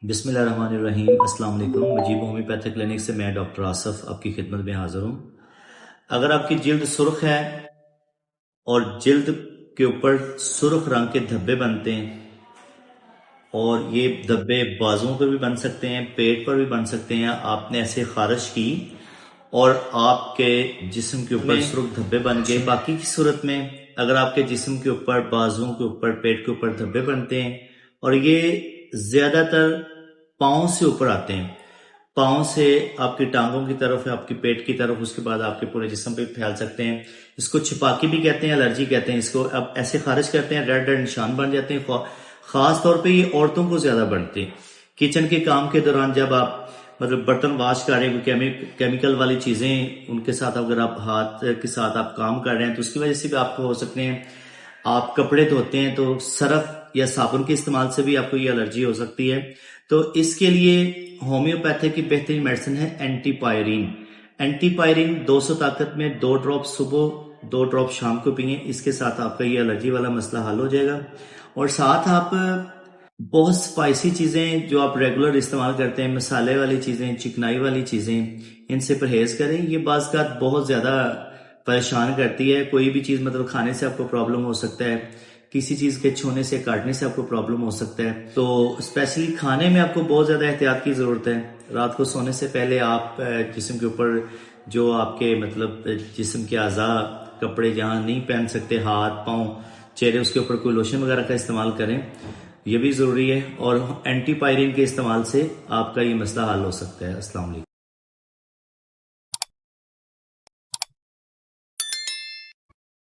बिस्मिल्लाहिर्रहमानिर्रहीम। अस्सलाम वालेकुम। मुजीब होम्योपैथिक क्लिनिक से मैं डॉक्टर आसफ आपकी खिदमत में हाजिर हूँ। अगर आपकी जिल्द सुर्ख है और जिल्द के ऊपर सुर्ख रंग के धब्बे बनते हैं और ये धब्बे बाजुओं पर भी बन सकते हैं, पेट पर भी बन सकते हैं, आपने ऐसे खारिश की और आपके जिस्म के ऊपर सुर्ख धब्बे बन गए। बाकी की सूरत में अगर आपके जिस्म के ऊपर, बाजुओं के ऊपर, पेट के ऊपर धब्बे बनते हैं और ये ज्यादातर पाँव से ऊपर आते हैं, पाँव से आपकी टांगों की तरफ, आपकी पेट की तरफ, उसके बाद आपके पूरे जिस्म पे फैल सकते हैं। इसको छिपाकी भी कहते हैं, एलर्जी कहते हैं इसको। अब ऐसे खारिज करते हैं, रेड रेड निशान बन जाते हैं। खास तौर पे ये औरतों को ज्यादा बढ़ते हैं किचन के काम के दौरान, जब आप मतलब बर्तन वॉश कर रहे हैं, केमिकल वाली चीजें उनके साथ अगर आप हाथ के साथ आप काम कर रहे हैं तो उसकी वजह से भी आपको हो सकते हैं। आप कपड़े धोते हैं तो सर्फ या साबुन के इस्तेमाल से भी आपको ये एलर्जी हो सकती है। तो इसके लिए होम्योपैथी की बेहतरीन मेडिसिन है एंटीपायरिन। एंटीपायरिन 200 ताकत में 2 ड्रॉप सुबह, 2 ड्रॉप शाम को पिए। इसके साथ आपका ये एलर्जी वाला मसला हल हो जाएगा। और साथ आप बहुत स्पाइसी चीजें जो आप रेगुलर इस्तेमाल करते हैं, मसाले वाली चीजें, चिकनाई वाली चीजें, इनसे परहेज करें। ये बाज़ बहुत ज्यादा परेशान करती है। कोई भी चीज मतलब खाने से आपको प्रॉब्लम हो सकता है, किसी चीज के छूने से, काटने से आपको प्रॉब्लम हो सकता है। तो स्पेशली खाने में आपको बहुत ज्यादा एहतियात की जरूरत है। रात को सोने से पहले आप जिस्म के ऊपर जो आपके मतलब जिस्म के आज़ा, कपड़े जहां नहीं पहन सकते, हाथ पांव चेहरे, उसके ऊपर कोई लोशन वगैरह का इस्तेमाल करें, ये भी जरूरी है। और एंटीपायरिन के इस्तेमाल से आपका ये मसला हल हो सकता है। अस्सलाम वालेकुम।